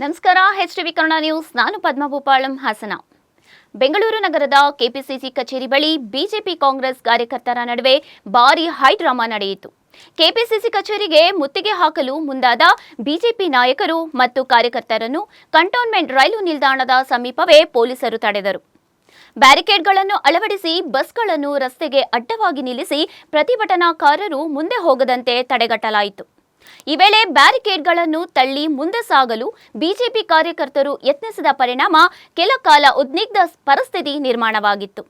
ನಮಸ್ಕಾರ. HTV Kannada news. ನಾನು ಪದ್ಮಭೂಪಾಳಂ, ಹಾಸನ. ಬೆಂಗಳೂರು ನಗರದ ಕೆಪಿಸಿಸಿ ಕಚೇರಿ ಬಳಿ ಬಿಜೆಪಿ ಕಾಂಗ್ರೆಸ್ ಕಾರ್ಯಕರ್ತರ ನಡುವೆ ಭಾರೀ ಹೈಡ್ರಾಮಾ ನಡೆಯಿತು. ಕೆಪಿಸಿಸಿ ಕಚೇರಿಗೆ ಮುತ್ತಿಗೆ ಹಾಕಲು ಮುಂದಾದ ಬಿಜೆಪಿ ನಾಯಕರು ಮತ್ತು ಕಾರ್ಯಕರ್ತರನ್ನು ಕಂಟೋನ್ಮೆಂಟ್ ರೈಲು ನಿಲ್ದಾಣದ ಸಮೀಪವೇ ಪೊಲೀಸರು ತಡೆದರು. ಬ್ಯಾರಿಕೇಡ್ಗಳನ್ನು ಅಳವಡಿಸಿ ಬಸ್ಗಳನ್ನು ರಸ್ತೆಗೆ ಅಡ್ಡವಾಗಿ ನಿಲ್ಲಿಸಿ ಪ್ರತಿಭಟನಾಕಾರರು ಮುಂದೆ ಹೋಗದಂತೆ ತಡೆಗಟ್ಟಲಾಯಿತು. ಈ ವೇಳೆ ಬ್ಯಾರಿಕೇಡ್ಗಳನ್ನು ತಳ್ಳಿ ಮುಂದೆ ಸಾಗಲು ಬಿಜೆಪಿ ಕಾರ್ಯಕರ್ತರು ಯತ್ನಿಸಿದ ಪರಿಣಾಮ ಕೆಲ ಕಾಲ ಉದ್ವಿಗ್ನ ಪರಿಸ್ಥಿತಿ ನಿರ್ಮಾಣವಾಗಿತ್ತು.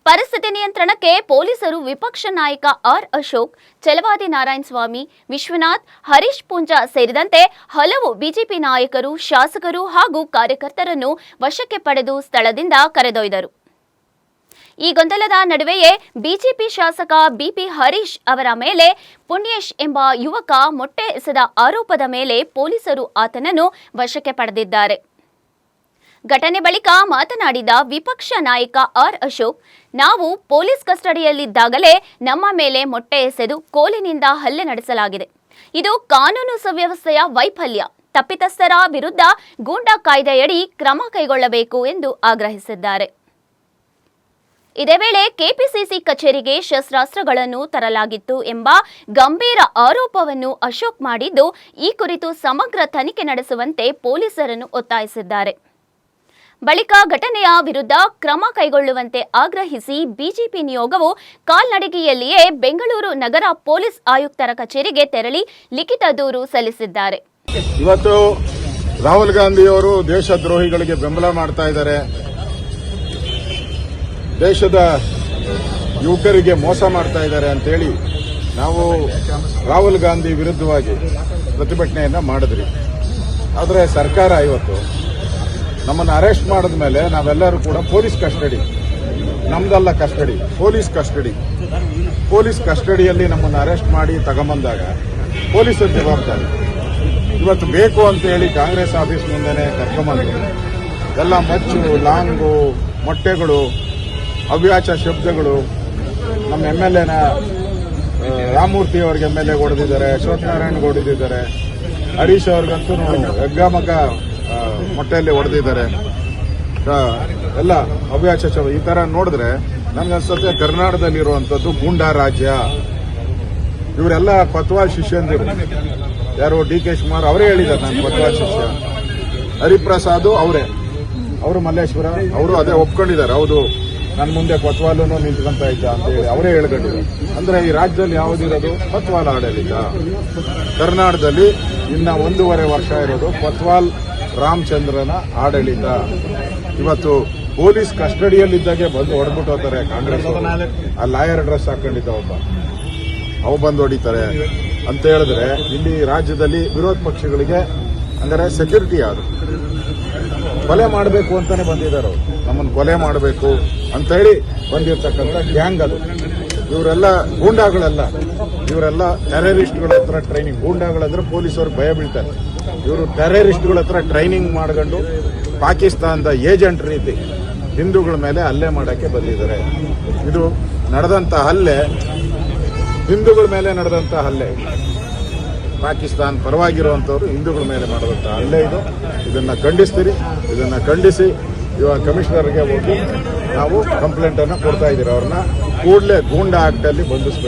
ಪರಿಸ್ಥಿತಿ ನಿಯಂತ್ರಣಕ್ಕೆ ಪೊಲೀಸರು ವಿಪಕ್ಷ ನಾಯಕ ಆರ್ ಅಶೋಕ್, ಛಲವಾದಿ ನಾರಾಯಣಸ್ವಾಮಿ, ವಿಶ್ವನಾಥ್, ಹರೀಶ್ ಪೂಂಜಾ ಸೇರಿದಂತೆ ಹಲವು ಬಿಜೆಪಿ ನಾಯಕರು, ಶಾಸಕರು ಹಾಗೂ ಕಾರ್ಯಕರ್ತರನ್ನು ವಶಕ್ಕೆ ಪಡೆದು ಸ್ಥಳದಿಂದ ಕರೆದೊಯ್ದರು. ಈ ಗೊಂದಲದ ನಡುವೆಯೇ ಬಿಜೆಪಿ ಶಾಸಕ ಬಿಪಿ ಹರೀಶ್ ಅವರ ಮೇಲೆ ಪುಣ್ಯೇಶ್ ಎಂಬ ಯುವಕ ಮೊಟ್ಟೆ ಎಸೆದ ಆರೋಪದ ಮೇಲೆ ಪೊಲೀಸರು ಆತನನ್ನು ವಶಕ್ಕೆ ಪಡೆದಿದ್ದಾರೆ. ಘಟನೆ ಬಳಿಕ ಮಾತನಾಡಿದ ವಿಪಕ್ಷ ನಾಯಕ ಆರ್ ಅಶೋಕ್, ನಾವು ಪೊಲೀಸ್ ಕಸ್ಟಡಿಯಲ್ಲಿದ್ದಾಗಲೇ ನಮ್ಮ ಮೇಲೆ ಮೊಟ್ಟೆ ಎಸೆದು ಕೋಲಿನಿಂದ ಹಲ್ಲೆ ನಡೆಸಲಾಗಿದೆ. ಇದು ಕಾನೂನು ಸುವ್ಯವಸ್ಥೆಯ ವೈಫಲ್ಯ. ತಪ್ಪಿತಸ್ಥರ ವಿರುದ್ಧ ಗೂಂಡಾ ಕಾಯ್ದೆಯಡಿ ಕ್ರಮ ಕೈಗೊಳ್ಳಬೇಕು ಎಂದು ಆಗ್ರಹಿಸಿದ್ದಾರೆ. ಇದೇ ವೇಳೆ ಕೆಪಿಸಿಸಿ ಕಚೇರಿಗೆ ಶಸ್ತ್ರಾಸ್ತ್ರಗಳನ್ನು ತರಲಾಗಿತ್ತು ಎಂಬ ಗಂಭೀರ ಆರೋಪವನ್ನು ಅಶೋಕ್ ಮಾಡಿದ್ದು, ಈ ಕುರಿತು ಸಮಗ್ರ ತನಿಖೆ ನಡೆಸುವಂತೆ ಪೊಲೀಸರನ್ನು ಒತ್ತಾಯಿಸಿದ್ದಾರೆ. ಬಳಿಕ ಘಟನೆಯ ವಿರುದ್ಧ ಕ್ರಮ ಕೈಗೊಳ್ಳುವಂತೆ ಆಗ್ರಹಿಸಿ ಬಿಜೆಪಿ ನಿಯೋಗವು ಕಾಲ್ನಡಿಗೆಯಲ್ಲಿಯೇ ಬೆಂಗಳೂರು ನಗರ ಪೊಲೀಸ್ ಆಯುಕ್ತರ ಕಚೇರಿಗೆ ತೆರಳಿ ಲಿಖಿತ ದೂರು ಸಲ್ಲಿಸಿದ್ದಾರೆ. ಇವತ್ತು ರಾಹುಲ್ ಗಾಂಧಿ ಅವರು ದೇಶದ್ರೋಹಿಗಳಿಗೆ ಬೆಂಬಲ ಮಾಡ್ತಾ ಇದ್ದಾರೆ, ದೇಶದ ಯುವಕರಿಗೆ ಮೋಸ ಮಾಡ್ತಾ ಇದ್ದಾರೆ ಅಂತೇಳಿ ನಾವು ರಾಹುಲ್ ಗಾಂಧಿ ವಿರುದ್ಧವಾಗಿ ಪ್ರತಿಭಟನೆಯನ್ನ ಮಾಡಿದ್ರಿ. ಆದರೆ ಸರ್ಕಾರ ಇವತ್ತು ನಮ್ಮನ್ನು ಅರೆಸ್ಟ್ ಮಾಡಿದ ಮೇಲೆ ನಾವೆಲ್ಲರೂ ಕೂಡ ಪೊಲೀಸ್ ಕಸ್ಟಡಿ, ನಮ್ದಲ್ಲ ಕಸ್ಟಡಿ, ಪೊಲೀಸ್ ಕಸ್ಟಡಿಯಲ್ಲಿ ನಮ್ಮನ್ನು ಅರೆಸ್ಟ್ ಮಾಡಿ ತಗೊಂಬಂದಾಗ ಪೊಲೀಸರ ಜವಾಬ್ದಾರಿ. ಇವತ್ತು ಬೇಕು ಅಂತ ಹೇಳಿ ಕಾಂಗ್ರೆಸ್ ಆಫೀಸ್ ಮುಂದೆನೆ ಕರ್ಕೊಂಬಂದು ಎಲ್ಲ ಮಚ್ಚು, ಲಾಂಗು, ಮೊಟ್ಟೆಗಳು, ಅವ್ಯಾಚ ಶಬ್ದಗಳು, ನಮ್ಮ MLA ರಾಮಮೂರ್ತಿ ಅವ್ರಿಗೆ MLA ಹೊಡೆದಿದ್ದಾರೆ, ಅಶ್ವಥ್ ನಾರಾಯಣ್ ಹೊಡೆದಿದ್ದಾರೆ, ಹರೀಶ್ ಅವ್ರಿಗಂತೂ ಹೆಗ್ಗಾಮಗ ಮೊಟ್ಟೆಯಲ್ಲಿ ಹೊಡೆದಿದ್ದಾರೆ. ಎಲ್ಲ ಅವ್ಯಾಚ ಶಬ್ದ ಈ ತರ ನೋಡಿದ್ರೆ ನನ್ಗನ್ಸುತ್ತೆ ಕರ್ನಾಟಕದಲ್ಲಿರುವಂಥದ್ದು ಗೂಂಡಾ ರಾಜ್ಯ. ಇವರೆಲ್ಲ ಕೊತ್ವಾಲ್ ಶಿಷ್ಯಂದಿರು. ಯಾರು DK ಶಿವಕುಮಾರ್ ಅವರೇ ಹೇಳಿದ್ದಾರೆ, ನಾನು ಕೊತ್ವಾಲ್ ಶಿಷ್ಯ. ಹರಿಪ್ರಸಾದ್ ಅವರು ಮಲ್ಲೇಶ್ವರ ಅವರು ಅದೇ ಒಪ್ಕೊಂಡಿದ್ದಾರೆ. ಹೌದು, ನನ್ನ ಮುಂದೆ ಕೊತ್ವಾಲೂ ನಿಂತ್ಕೊಂತ ಇದ್ದ ಅಂತ ಹೇಳಿ ಅವರೇ ಹೇಳ್ಕೊಂಡಿದ್ದಾರೆ. ಅಂದ್ರೆ ಈ ರಾಜ್ಯದಲ್ಲಿ ಯಾವುದಿರೋದು ಕೊತ್ವಾಲ್ ಆಡಳಿತ. ಕರ್ನಾಟಕದಲ್ಲಿ ಇನ್ನ 1.5 ವರ್ಷ ಇರೋದು ಕೊತ್ವಾಲ್ ರಾಮಚಂದ್ರನ ಆಡಳಿತ. ಇವತ್ತು ಪೊಲೀಸ್ ಕಸ್ಟಡಿಯಲ್ಲಿದ್ದಾಗೆ ಬಂದು ಹೊಡೆದ್ಬಿಟ್ಟು ಹೋಗ್ತಾರೆ ಕಾಂಗ್ರೆಸ್. ಆ ಲಾಯರ್ ಡ್ರೆಸ್ ಹಾಕೊಂಡಿದ್ದ ಅವು ಬಂದು ಹೊಡಿತಾರೆ ಅಂತ ಹೇಳಿದ್ರೆ ಇಲ್ಲಿ ರಾಜ್ಯದಲ್ಲಿ ವಿರೋಧ ಪಕ್ಷಗಳಿಗೆ ಅಂದರೆ ಸೆಕ್ಯೂರಿಟಿ ಯಾರು? ಕೊಲೆ ಮಾಡಬೇಕು ಅಂತಾನೆ ಬಂದಿದ್ದಾರೆ ಅವರು. ನಮ್ಮನ್ನು ಕೊಲೆ ಮಾಡಬೇಕು ಅಂತ ಹೇಳಿ ಬಂದಿರತಕ್ಕಂಥ ಗ್ಯಾಂಗ್ ಅದು. ಇವರೆಲ್ಲ ಗೂಂಡಾಗಳೆಲ್ಲ, ಇವರೆಲ್ಲ ಟೆರರಿಸ್ಟ್ಗಳ ಹತ್ರ ಟ್ರೈನಿಂಗ್. ಗೂಂಡಾಗಳಂದ್ರೆ ಪೊಲೀಸರು ಭಯ ಬೀಳ್ತಾರೆ. ಇವರು ಟೆರರಿಸ್ಟ್ಗಳ ಹತ್ರ ಟ್ರೈನಿಂಗ್ ಮಾಡ್ಕೊಂಡು ಪಾಕಿಸ್ತಾನದ ಏಜೆಂಟ್ ರೀತಿ ಹಿಂದೂಗಳ ಮೇಲೆ ಹಲ್ಲೆ ಮಾಡೋಕ್ಕೆ ಬಂದಿದ್ದಾರೆ. ಇದು ನಡೆದಂಥ ಹಲ್ಲೆ ಹಿಂದೂಗಳ ಮೇಲೆ ನಡೆದಂಥ ಹಲ್ಲೆ. ಪಾಕಿಸ್ತಾನ ಪರವಾಗಿರುವಂಥವ್ರು ಹಿಂದೂಗಳ ಮೇಲೆ ಮಾಡಿದಂಥ ಹಲ್ಲೆ ಇದು. ಇದನ್ನು ಖಂಡಿಸ್ತೀರಿ. ಇದನ್ನು ಖಂಡಿಸಿ ಇವಾಗ ಕಮಿಷನರ್ಗೆ ಹೋಗಿ ನಾವು ಕಂಪ್ಲೇಂಟನ್ನು ಕೊಡ್ತಾ ಇದ್ದೀರಿ. ಅವ್ರನ್ನ ಕೂಡಲೇ ಗೂಂಡಾ ಆಕ್ಟಲ್ಲಿ ಬಂಧಿಸಬೇಕು.